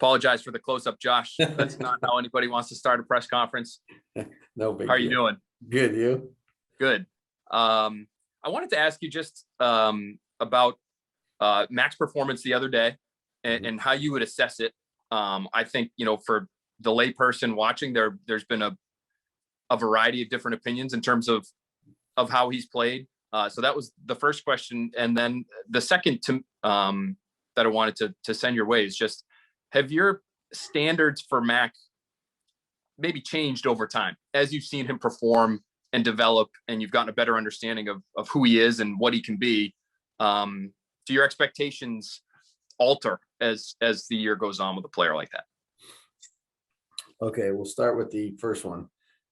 Apologize for the close-up, Josh. That's not how anybody wants to start a press conference. No big How are you deal. doing? Good, you? Good. I wanted to ask you just about Mac's performance the other day and how you would assess it. I think, for the layperson watching, there's been a variety of different opinions in terms of how he's played. So that was the first question. And then the second that I wanted to send your way is just, have your standards for Mac maybe changed over time as you've seen him perform and develop, and you've gotten a better understanding of who he is and what he can be? Do your expectations alter as the year goes on with a player like that? Okay, we'll start with the first one.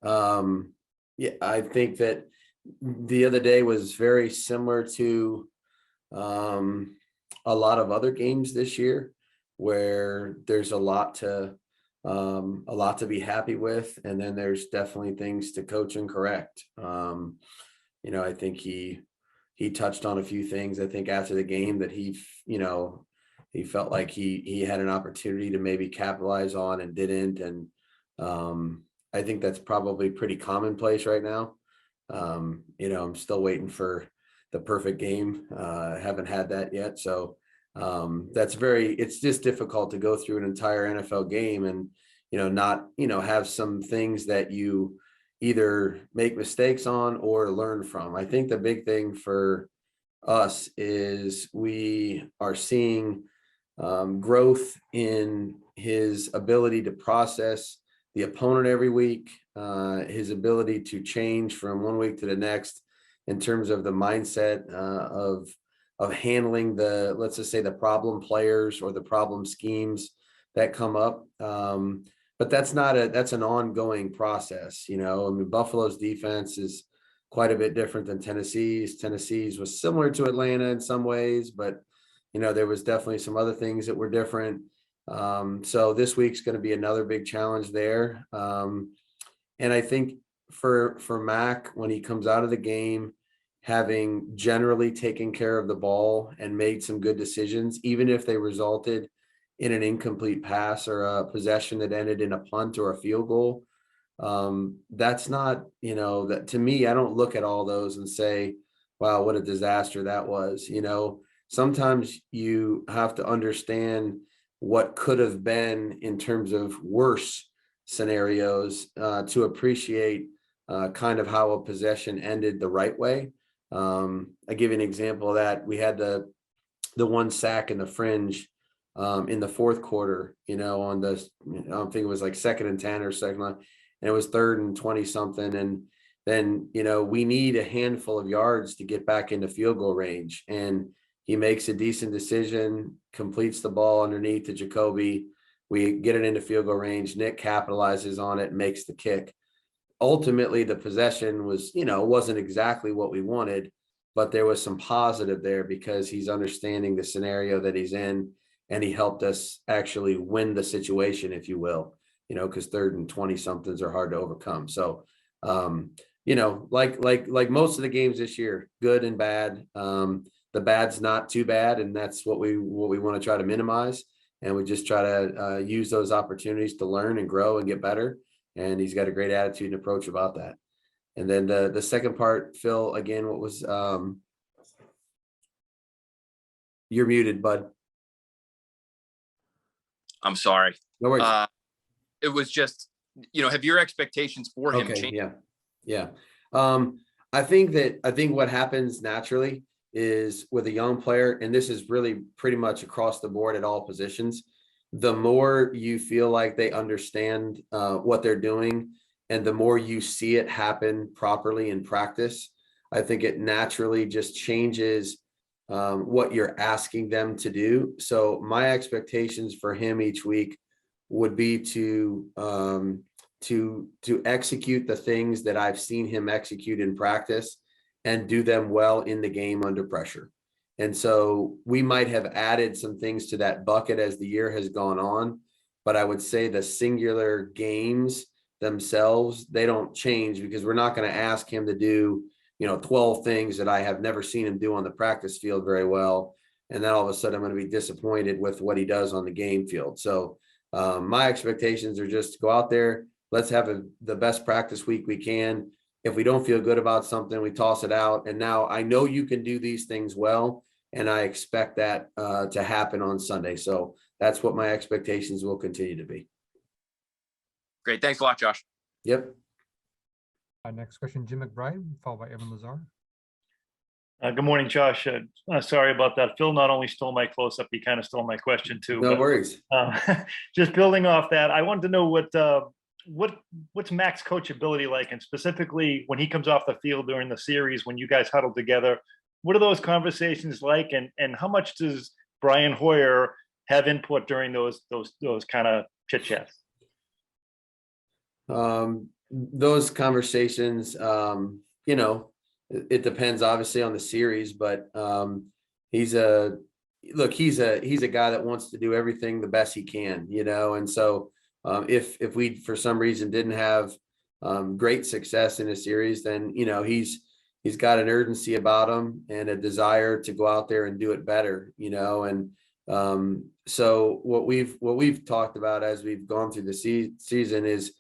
Yeah, I think that the other day was very similar to a lot of other games this year, where there's a lot to be happy with, and then there's definitely things to coach and correct. I think he touched on a few things. I think after the game that he felt like he had an opportunity to maybe capitalize on and didn't, and I think that's probably pretty commonplace right now. I'm still waiting for the perfect game. I haven't had that yet, so it's just difficult to go through an entire NFL game and not have some things that you either make mistakes on or learn from. I think the big thing for us is we are seeing growth in his ability to process the opponent every week, his ability to change from one week to the next in terms of the mindset of handling let's just say the problem players or the problem schemes that come up. But that's an ongoing process. Buffalo's defense is quite a bit different than Tennessee's. Tennessee's was similar to Atlanta in some ways, but there was definitely some other things that were different. So this week's going to be another big challenge there. And I think for Mac, when he comes out of the game, having generally taken care of the ball and made some good decisions, even if they resulted in an incomplete pass or a possession that ended in a punt or a field goal, that's not, that to me, I don't look at all those and say, wow, what a disaster that was. Sometimes you have to understand what could have been in terms of worse scenarios to appreciate kind of how a possession ended the right way. I give you an example of that. We had the one sack in the fringe in the fourth quarter, on the, I don't think it was like 2nd and 10 or second line, and it was 3rd and 20 something. And then, we need a handful of yards to get back into field goal range. And he makes a decent decision, completes the ball underneath to Jacoby. We get it into field goal range. Nick capitalizes on it, makes the kick. Ultimately, the possession was, wasn't exactly what we wanted, but there was some positive there because he's understanding the scenario that he's in, and he helped us actually win the situation, if you will, because 3rd and 20 somethings are hard to overcome. So, like most of the games this year, good and bad. The bad's not too bad, and that's what we want to try to minimize. And we just try to use those opportunities to learn and grow and get better. And he's got a great attitude and approach about that. And then the second part, Phil, again, what was you're muted, bud. I'm sorry. No worries. It was just, have your expectations for him changed? Yeah. I think what happens naturally is with a young player, and this is really pretty much across the board at all positions, the more you feel like they understand what they're doing, and the more you see it happen properly in practice, I think it naturally just changes what you're asking them to do. So my expectations for him each week would be to execute the things that I've seen him execute in practice and do them well in the game under pressure. And so we might have added some things to that bucket as the year has gone on, but I would say the singular games themselves, they don't change, because we're not going to ask him to do, 12 things that I have never seen him do on the practice field very well. And then all of a sudden I'm going to be disappointed with what he does on the game field. So My expectations are just to go out there. Let's have the best practice week we can. If we don't feel good about something, we toss it out. And now I know you can do these things well, and I expect that to happen on Sunday. So that's what my expectations will continue to be. Great. Thanks a lot, Josh. Yep. Next question, Jim McBride, followed by Evan Lazar. Good morning, Josh. Sorry about that. Phil not only stole my close-up, he kind of stole my question too. No worries. Just building off that, I wanted to know what's Mac's coachability like, and specifically when he comes off the field during the series, when you guys huddle together, what are those conversations like, and how much does Brian Hoyer have input during those kind of chit chats? Those conversations, you know, it depends obviously on the series, but he's a guy that wants to do everything the best he can, you know, and so if we for some reason didn't have great success in a series, then you know he's got an urgency about him and a desire to go out there and do it better, you know, and so what we've talked about as we've gone through the season is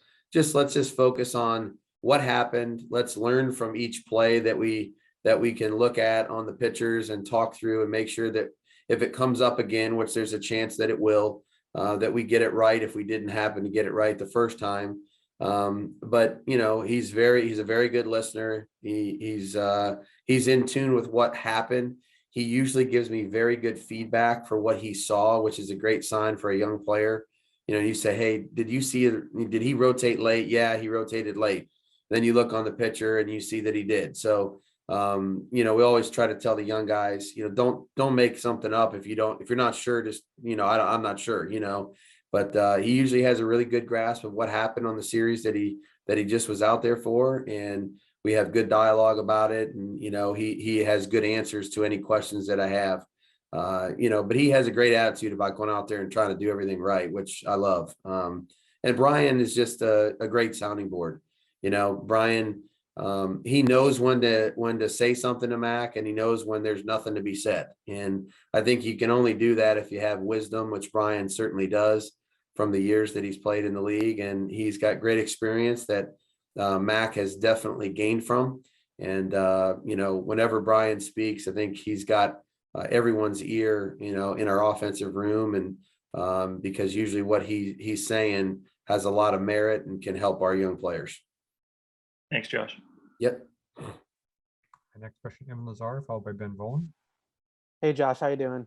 let's just focus on what happened. Let's learn from each play that we can look at on the pitchers and talk through and make sure that if it comes up again, which there's a chance that it will, that we get it right if we didn't happen to get it right the first time. But you know, he's a very good listener. He's in tune with what happened. He usually gives me very good feedback for what he saw, which is a great sign for a young player. You know, you say, hey, did he rotate late? Yeah, he rotated late. Then you look on the pitcher and you see that he did. So, you know, we always try to tell the young guys, you know, don't make something up. If you're not sure, just, you know, I'm not sure, you know, but he usually has a really good grasp of what happened on the series that he just was out there for. And we have good dialogue about it. And, you know, he has good answers to any questions that I have, you know, but he has a great attitude about going out there and trying to do everything right, which I love. And Brian is just a great sounding board. You know, Brian, he knows when to say something to Mac, and he knows when there's nothing to be said. And I think you can only do that if you have wisdom, which Brian certainly does from the years that he's played in the league. And he's got great experience that Mac has definitely gained from. And, you know, whenever Brian speaks, I think he's got everyone's ear, you know, in our offensive room. And because usually what he's saying has a lot of merit and can help our young players. Thanks, Josh. Yep. The next question, Evan Lazar, followed by Ben Volen. Hey, Josh, how you doing?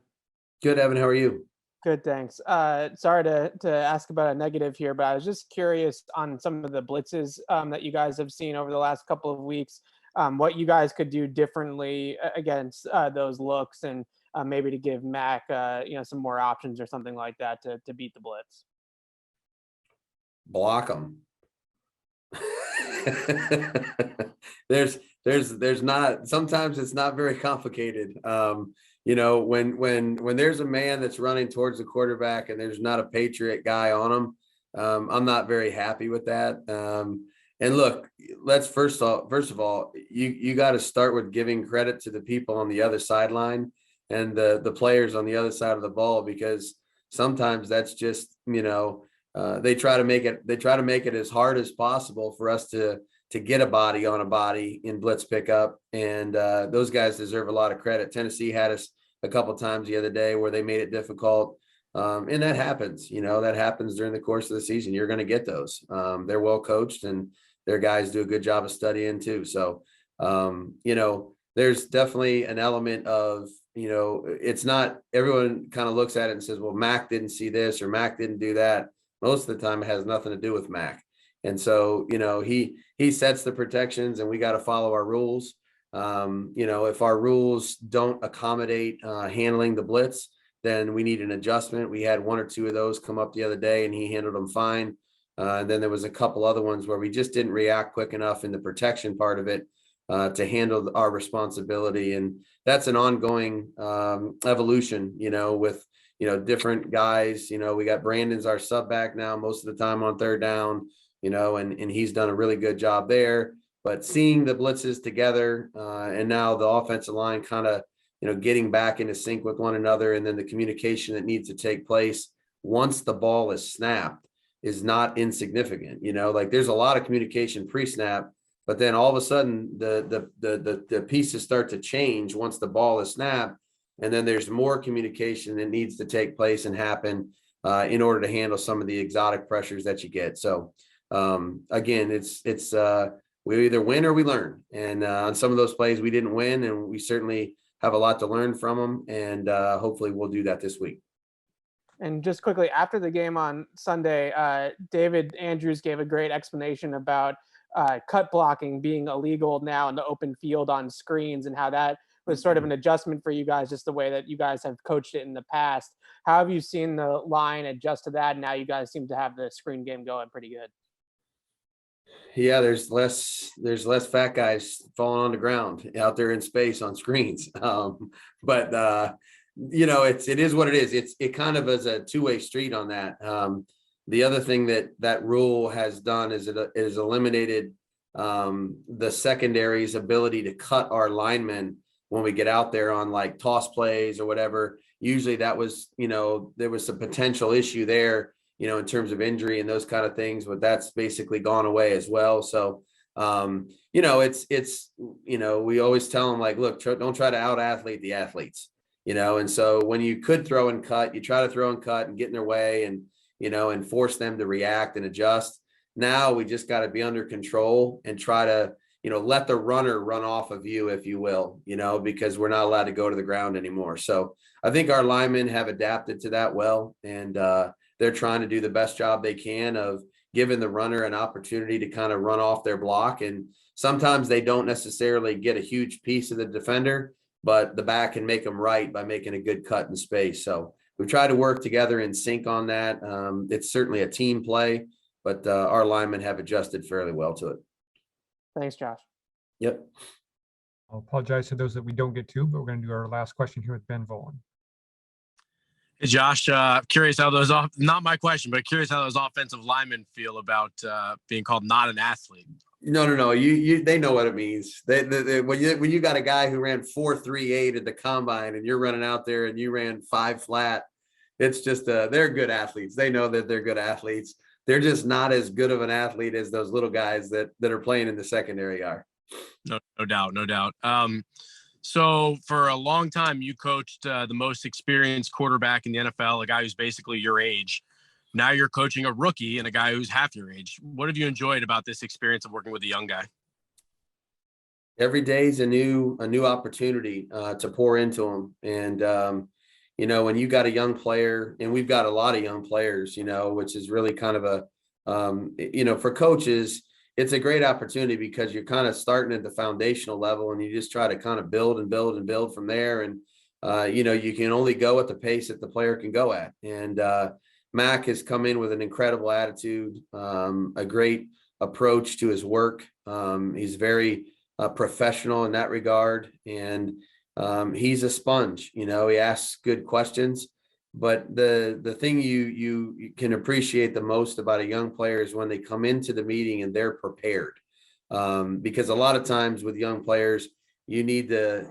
Good, Evan. How are you? Good, thanks. Sorry to ask about a negative here, but I was just curious on some of the blitzes that you guys have seen over the last couple of weeks, what you guys could do differently against those looks, and maybe to give Mac, you know, some more options or something like that to beat the blitz. Block them. there's not, sometimes it's not very complicated. You know, when there's a man that's running towards the quarterback and there's not a Patriot guy on him, I'm not very happy with that. And look, let's first of all, you got to start with giving credit to the people on the other sideline and the players on the other side of the ball, because sometimes that's just, you know, they try to make it as hard as possible for us to get a body on a body in blitz pickup. And those guys deserve a lot of credit. Tennessee had us a couple of times the other day where they made it difficult. And that happens, you know, that happens during the course of the season. You're going to get those. They're well coached and their guys do a good job of studying too. So, you know, there's definitely an element of, you know, it's not, everyone kind of looks at it and says, well, Mac didn't see this or Mac didn't do that. Most of the time it has nothing to do with Mac. And so, you know, he sets the protections and we got to follow our rules. You know, if our rules don't accommodate handling the blitz, then we need an adjustment. We had one or two of those come up the other day and he handled them fine. And then there was a couple other ones where we just didn't react quick enough in the protection part of it to handle our responsibility. And that's an ongoing evolution, you know, with, you know, different guys. You know, we got Brandon's our sub back now most of the time on third down, you know, and he's done a really good job there. But seeing the blitzes together and now the offensive line kind of, you know, getting back into sync with one another, and then the communication that needs to take place once the ball is snapped is not insignificant. Like there's a lot of communication pre-snap, but then all of a sudden the pieces start to change once the ball is snapped. And then there's more communication that needs to take place and happen in order to handle some of the exotic pressures that you get. So again, it's we either win or we learn. And on some of those plays, we didn't win, and we certainly have a lot to learn from them. And hopefully we'll do that this week. And just quickly, after the game on Sunday, David Andrews gave a great explanation about cut blocking being illegal now in the open field on screens, and how that was sort of an adjustment for you guys, just the way that you guys have coached it in the past. How have you seen the line adjust to that? Now you guys seem to have the screen game going pretty good. Yeah, there's less fat guys falling on the ground out there in space on screens. But it is what it is. It kind of is a two-way street on that. The other thing that rule has done is it has eliminated the secondary's ability to cut our linemen when we get out there on like toss plays or whatever. Usually that was, there was a potential issue there, in terms of injury and those kind of things, but that's basically gone away as well. So, we always tell them like, look, don't try to out athlete the athletes, and so when you could throw and cut, you try to throw and cut and get in their way and, and force them to react and adjust. Now we just got to be under control and try to, let the runner run off of you, if you will, because we're not allowed to go to the ground anymore. So I think our linemen have adapted to that well, and they're trying to do the best job they can of giving the runner an opportunity to kind of run off their block. And sometimes they don't necessarily get a huge piece of the defender, but the back can make them right by making a good cut in space. So we try to work together in sync on that. It's certainly a team play, but our linemen have adjusted fairly well to it. Thanks, Josh. Yep. I'll apologize to those that we don't get to, but we're going to do our last question here with Ben Volen. Hey, Josh, curious how those not my question, but curious how those offensive linemen feel about being called not an athlete. No. They know what it means. When you got a guy who ran 4.38 at the combine and you're running out there and you ran 5 flat, it's just they're good athletes. They know that they're good athletes. They're just not as good of an athlete as those little guys that are playing in the secondary are. No doubt. So for a long time, you coached the most experienced quarterback in the NFL, a guy who's basically your age. Now you're coaching a rookie and a guy who's half your age. What have you enjoyed about this experience of working with a young guy? Every day is a new opportunity to pour into them. And, when you got a young player, and we've got a lot of young players, which is really kind of for coaches, it's a great opportunity because you're kind of starting at the foundational level and you just try to kind of build and build and build from there. And, you can only go at the pace that the player can go at. And Mac has come in with an incredible attitude, a great approach to his work. He's very professional in that regard. And he's a sponge, he asks good questions. But the thing you can appreciate the most about a young player is when they come into the meeting and they're prepared, because a lot of times with young players, you need to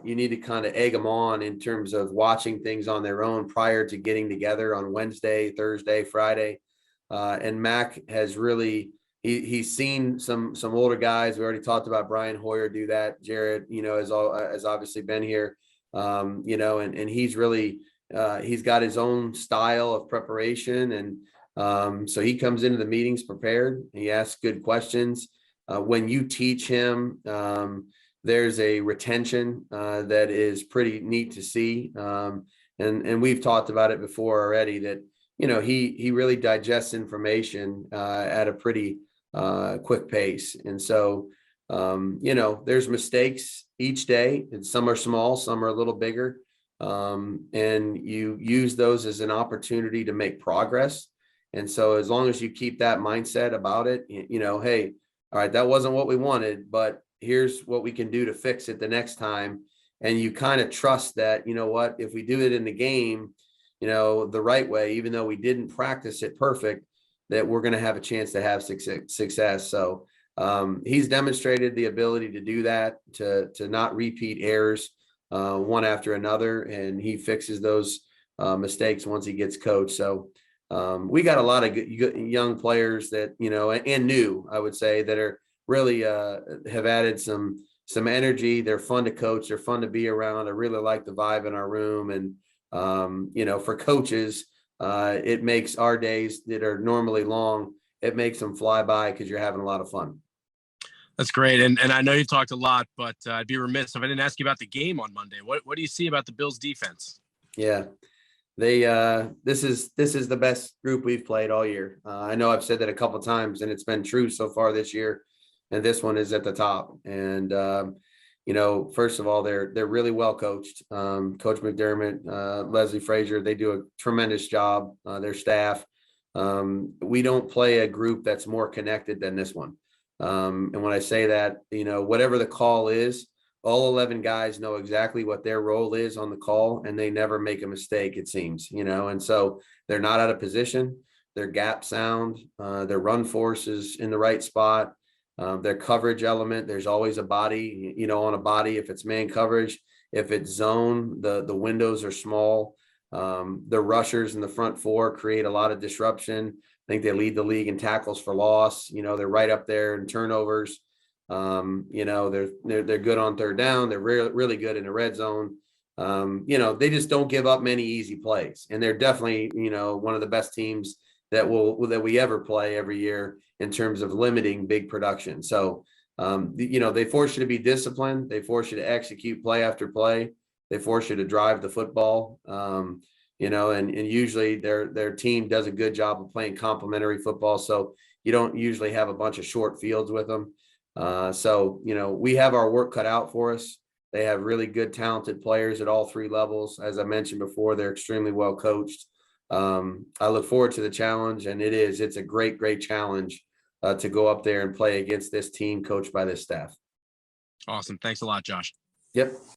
kind of egg them on in terms of watching things on their own prior to getting together on Wednesday, Thursday, Friday. And Mac has really he's seen some older guys. We already talked about Brian Hoyer do that. Jared, has obviously been here, and he's really. He's got his own style of preparation. And so he comes into the meetings prepared. He asks good questions. When you teach him, there's a retention that is pretty neat to see. And we've talked about it before already that, he really digests information at a pretty quick pace. And so, there's mistakes each day, and some are small, some are a little bigger. And you use those as an opportunity to make progress. And so as long as you keep that mindset about it, hey, all right, that wasn't what we wanted, but here's what we can do to fix it the next time. And you kind of trust that, if we do it in the game, the right way, even though we didn't practice it perfect, that we're going to have a chance to have success. So he's demonstrated the ability to do that, to not repeat errors one after another, and he fixes those mistakes once he gets coached. So we got a lot of good young players that, and new, I would say, that are really have added some energy. They're fun to coach. They're fun to be around. I really like the vibe in our room. And, for coaches, it makes our days that are normally long, it makes them fly by because you're having a lot of fun. That's great. And I know you talked a lot, but I'd be remiss if I didn't ask you about the game on Monday. What do you see about the Bills defense? Yeah. They this is the best group we've played all year. I know I've said that a couple times, and it's been true so far this year. And this one is at the top. And first of all, they're really well coached. Coach McDermott, Leslie Frazier, they do a tremendous job. Their staff. We don't play a group that's more connected than this one. And when I say that, whatever the call is, all 11 guys know exactly what their role is on the call, and they never make a mistake, it seems, and so they're not out of position. Their gap sound, their run force is in the right spot. Their coverage element, there's always a body, on a body. If it's man coverage, if it's zone, the windows are small. The rushers in the front four create a lot of disruption. I think they lead the league in tackles for loss. They're right up there in turnovers. They're good on third down. They're really good in the red zone. They just don't give up many easy plays, and they're definitely, one of the best teams that we ever play every year in terms of limiting big production. So, they force you to be disciplined. They force you to execute play after play. They force you to drive the football. And usually their team does a good job of playing complementary football. So you don't usually have a bunch of short fields with them. We have our work cut out for us. They have really good, talented players at all three levels. As I mentioned before, they're extremely well coached. I look forward to the challenge, and it's a great, great challenge to go up there and play against this team coached by this staff. Awesome. Thanks a lot, Josh. Yep.